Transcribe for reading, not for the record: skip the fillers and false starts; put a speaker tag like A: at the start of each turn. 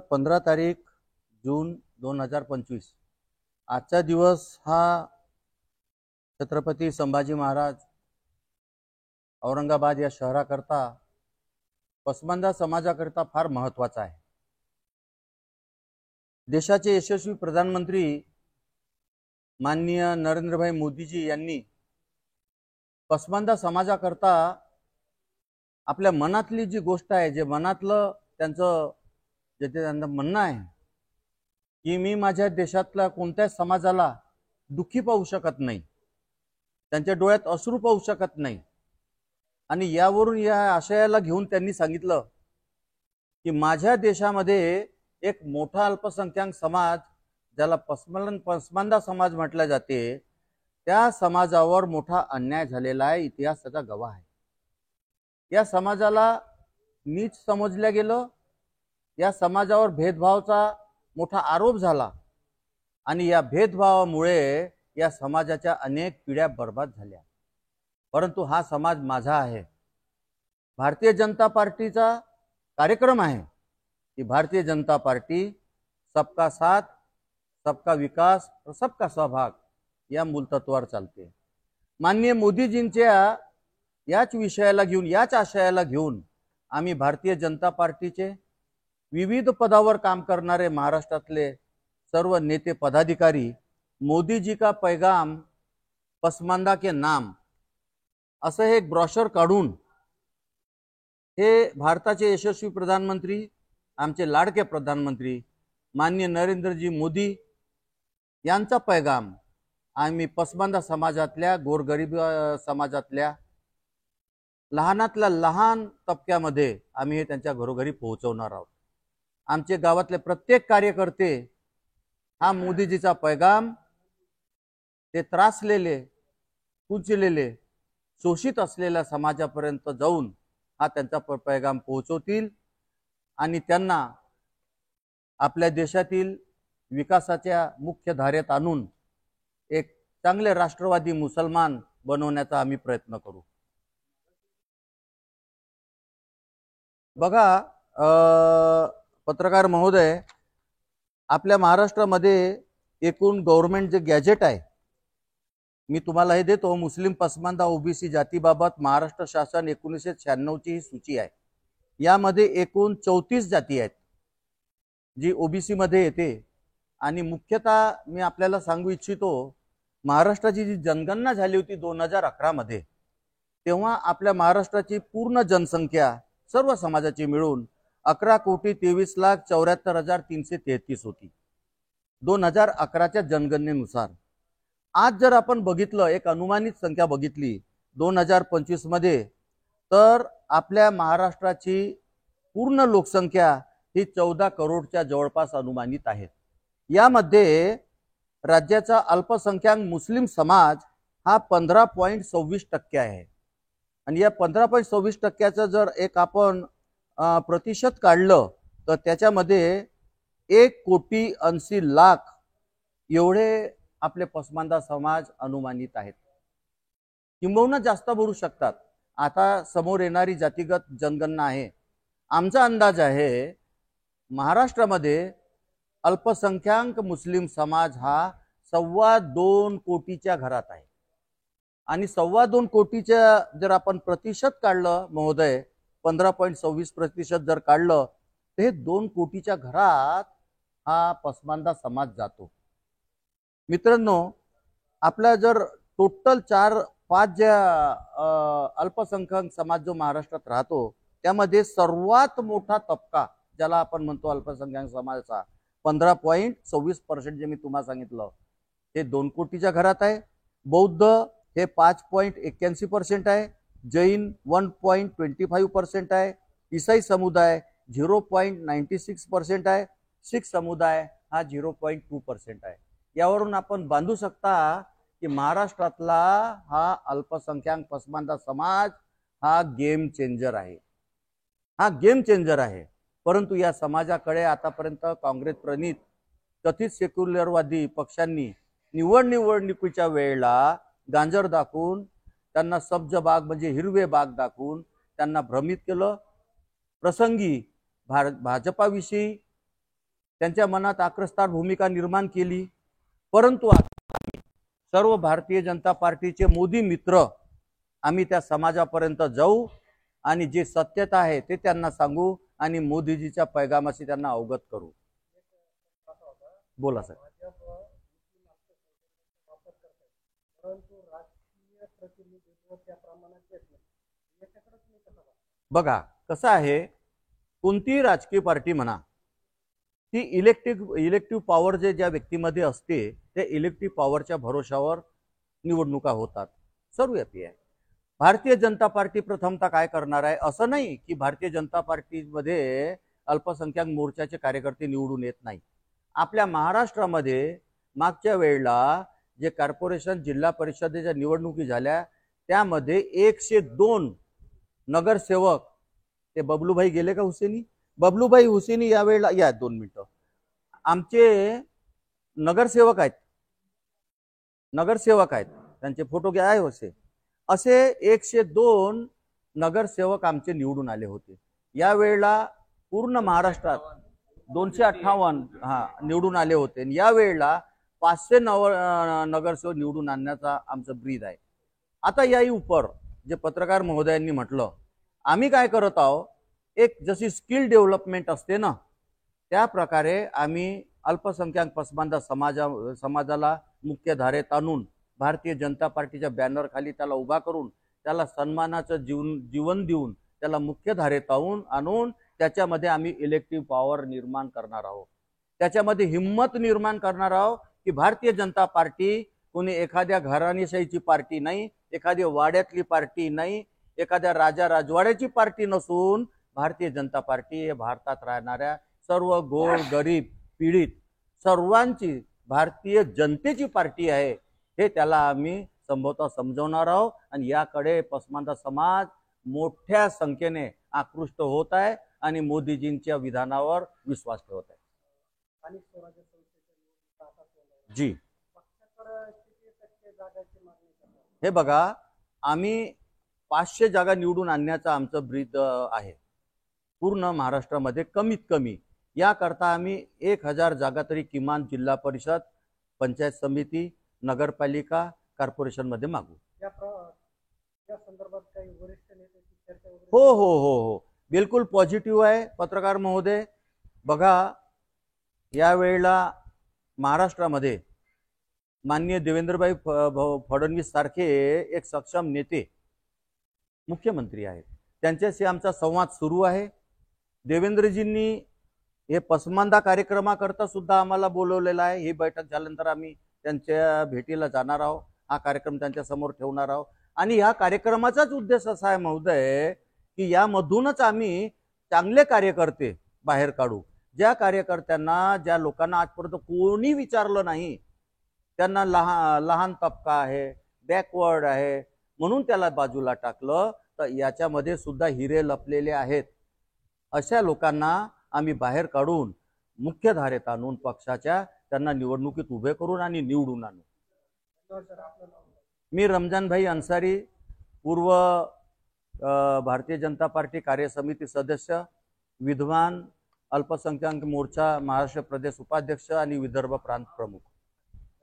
A: 15 तारीख जून 2025 आजचा दिवस हा छत्रपती संभाजी महाराज औरंगाबाद या शहराकरता पसमंदा समाजाकरता फार महत्त्वाचा आहे। देशाचे यशस्वी प्रधानमंत्री माननीय नरेंद्रभाई मोदीजी यांनी पसमंदा समाजाकरता आपल्या मनातली जी गोष्ट आहे, जे मनातलं त्यांचं म्हणणं आहे की मी माझ्या देशातल्या कोणत्याच समाजाला दुःखी पाहू शकत नाही, त्यांच्या डोळ्यात अश्रू पाहू शकत नाही। आणि यावरून या आशयाला घेऊन त्यांनी सांगितलं की माझ्या देशामध्ये एक मोठा अल्पसंख्याक समाज, ज्याला पसमंदा समाज म्हटले जाते, त्या समाजावर मोठा अन्याय झालेला आहे, इतिहासाचा गवाह आहे। या समाजाला नीच समजल्या गेलं, या समाजावर भेदभावाचा मोठा आरोप झाला आणि या भेदभावामुळे या समाजाच्या अनेक पिढ्या बर्बाद झाल्या। परंतु हा समाज माझा आहे। भारतीय जनता पार्टीचा कार्यक्रम आहे की भारतीय जनता पार्टी सबका साथ, सबका विकास और सबका सहभाग या मूलतत्वावर चालते। माननीय मोदीजींच्या याच विषयाला घेऊन, याच आशयाला घेऊन आम्ही भारतीय जनता पार्टीचे विविध पदावर काम करणारे महाराष्ट्रातले सर्व नेते पदाधिकारी मोदी जी का पैगाम पसमंदा के नाम असं एक ब्रॉशर काढून हे भारताचे यशस्वी प्रधानमंत्री, आमचे लाडके प्रधानमंत्री माननीय नरेंद्रजी मोदी यांचा पैगाम आम्ही पसमंदा समाजातल्या, गोरगरीब समाजातल्या लहानातल्या लहान तबक्यामध्ये आम्ही हे त्यांच्या घरोघरी पोहोचवणार आहोत। आमचे गावातले प्रत्येक कार्यकर्ते हा मोदीजीचा पैगाम ते त्रासलेले, कुचलेले, शोषित असलेल्या समाजापर्यंत जाऊन हा त्यांचा पैगाम पोहोचवतील आणि त्यांना आपल्या देशातील विकासाच्या मुख्य धारेत आणून एक चांगले राष्ट्रवादी मुसलमान बनवण्याचा आम्ही प्रयत्न करू। बघा पत्रकार महोदय, आपल्या महाराष्ट्रामध्ये एकूण गव्हर्नमेंट जे गॅजेट आहे, मी तुम्हाला हे देतो, मुस्लिम पसमंदा ओबीसी जातीबाबत महाराष्ट्र शासन 1996 ची ही सूची आहे। यामध्ये एकूण 34 जाती आहेत जी ओबीसी मध्ये येते। आणि मुख्यतः मी आपल्याला सांगू इच्छितो, महाराष्ट्राची जी जनगणना झाली होती 2011 मध्ये, तेव्हा आपल्या महाराष्ट्राची पूर्ण जनसंख्या सर्व समाजाची मिळून 11,23,74,333 होती 2011च्या जनगणनेनुसार। आज जर आपण बघितलं, एक अनुमानित संख्या बघितली 2025 मध्ये, तर आपल्या महाराष्ट्राची पूर्ण लोकसंख्या ही 14 करोडच्या जवळपास अनुमानित आहे। यामध्ये राज्याचा अल्पसंख्याक मुस्लिम समाज हा 15.26% आहे। आणि या 15.26%चं जर एक आपण प्रतिशत काढलं तर त्याच्यामध्ये 1,80,00,000 एवढे आपले पसमंदा समाज अनुमानित आहेत, किंबहुना जास्त भरू शकतात। आता समोर येणारी जातीगत जनगणना आहे, आमचा अंदाज आहे महाराष्ट्रामध्ये अल्पसंख्याक मुस्लिम समाज हा 2.25 कोटीच्या घरात आहे। आणि 2.25 कोटीच्या जर आपण प्रतिशत काढलं महोदय, 15.26% जर काढलं तर हे 2 कोटीच्या घरात हा पसमंदा समाज जातो। मित्रांनो, आपला जर टोटल 4-5 ज्या अल्पसंख्याक समाज जो महाराष्ट्रात राहतो, त्यामध्ये सर्वात मोठा तबका ज्याला आपण म्हणतो अल्पसंख्याक समाजाचा 15.26% जे मी तुम्हाला सांगितलं, हे 2 कोटीच्या घरात आहे। बौद्ध हे 5.81% आहे, जैन 1.25% आहे, ईसाई समुदाय 0.96% आहे, शीख समुदाय हा 0.2% आहे। यावरून आपण बांधू शकता की महाराष्ट्रातला हा अल्पसंख्याक पसमंदा समाज हा गेम चेंजर आहे, हा गेम चेंजर आहे। परंतु या समाजाकडे आतापर्यंत काँग्रेस प्रणित कथित सेक्युलरवादी पक्षांनी निवडणुकीच्या वेळेला गांजर दाखवून, त्यांना सब्ज बाग म्हणजे हिरवे बाग दाखवून त्यांना भ्रमित केलं। प्रसंगी भाजपाविषयी त्यांच्या मनात आक्रस्तार भूमिका निर्माण केली। परंतु सर्व भारतीय जनता पार्टीचे मोदी मित्र आम्ही त्या समाजापर्यंत जाऊ आणि जे सत्यता आहे ते त्यांना सांगू आणि मोदीजीच्या पैगामाशी त्यांना अवगत करू। बोला सर। बघा कसं आहे, कोणतीही राजकीय पार्टी म्हणा ती इलेक्टिव्ह पॉवर ज्या व्यक्तीमध्ये असते त्या इलेक्टिव्ह पॉवरच्या भरोशावर निवडणुका होतात, सर्वव्यापी आहे। भारतीय जनता पार्टी प्रथमतः काय करणार आहे, असं नाही की भारतीय जनता पार्टीमध्ये अल्पसंख्याक मोर्चाचे कार्यकर्ते निवडून येत नाही। आपल्या महाराष्ट्रामध्ये मागच्या वेळेला जे कॉर्पोरेशन जिल्हा परिषदेच्या निवडणुकी झाल्या त्यामध्ये 102 नगरसेवक, ते बबलूभाई गेले का हुसेनी, बबलूभाई हुसेनी यावेळेला या 2 मिनिटं, आमचे नगरसेवक आहेत, त्यांचे फोटो घ्या आहे असे 102 नगरसेवक आमचे निवडून आले होते। यावेळेला पूर्ण महाराष्ट्रात 258 निवडून आले होते। यावेळेला 500 नगरसेवक निवडून आणण्याचा आमचं ब्रीद आहे। आता याही उपर जे पत्रकार महोदयांनी म्हटलं, आम्ही काय करत आहोत, एक जशी स्किल डेव्हलपमेंट असते ना त्या प्रकारे आम्ही अल्पसंख्याक पसमानदा समाजाला मुख्य धारेत आणून भारतीय जनता पार्टीच्या बॅनर खाली त्याला उभा करून त्याला सन्मानाचं जीवन देऊन त्याला मुख्य धारेत आणून त्याच्यामध्ये आम्ही इलेक्टिव्ह पॉवर निर्माण करणार आहोत। त्याच्यामध्ये हिम्मत निर्माण करणार आहोत की भारतीय जनता पार्टी कोणी एखाद्या घराणेशाहीची पार्टी नाही, एखाद्या वाड्यातली पार्टी नाही, एखाद्या राजा राजवाड्याची पार्टी नसून भारतीय जनता पार्टी हे भारतात राहणाऱ्या सर्व गोर गरीब पीडित सर्वांची भारतीय जनतेची पार्टी आहे। हे त्याला आम्ही संभवतः समजवणार आहोत आणि याकडे पसमानदा समाज मोठ्या संख्येने आकृष्ट होत आहे आणि मोदीजींच्या विधानावर विश्वास ठेवत आहे। जी हे बघा, आम्ही 500 जागा निवडून आणण्याचं आमचं ब्रीद आहे पूर्ण महाराष्ट्रामध्ये कमीत कमी। याकरता आम्ही 1000 जागा तरी किमान जिल्हा परिषद, पंचायत समिती, नगरपालिका, कॉर्पोरेशन मध्ये मागू। हो हो हो हो बिलकुल पॉझिटिव्ह आहे पत्रकार महोदय। बघा यावेळेला महाराष्ट्रामध्ये माननीय देवेंद्रभाई फडणवीस सारखे एक सक्षम नेते मुख्यमंत्री आहेत, त्यांच्याशी आमचा संवाद सुरू आहे। देवेंद्रजींनी हे पसमानदा कार्यक्रमाकरता सुद्धा आम्हाला बोलवलेलं आहे। ही बैठक झाल्यानंतर आम्ही त्यांच्या भेटीला जाणार आहोत, हा कार्यक्रम त्यांच्या समोर ठेवणार आहोत आणि ह्या कार्यक्रमाचाच उद्देश असा आहे महोदय की यामधूनच आम्ही चांगले कार्यकर्ते बाहेर काढू। ज्या कार्यकर्त्यांना, ज्या लोकांना आजपर्यंत कोणी विचारलं नाही, त्यांना लहान तबका आहे, बॅकवर्ड आहे म्हणून त्याला बाजूला टाकलं, तर याच्यामध्ये सुद्धा हिरे लपलेले आहेत। अशा लोकांना आम्ही बाहेर काढून मुख्य धारेत आणून पक्षाच्या त्यांना निवडणुकीत उभे करून आणि निवडून आणू। मी रमजानभाई अन्सारी, पूर्व भारतीय जनता पार्टी कार्यसमिती सदस्य, विद्वान, अल्पसंख्याक मोर्चा महाराष्ट्र प्रदेश उपाध्यक्ष आणि विदर्भ प्रांत प्रमुख।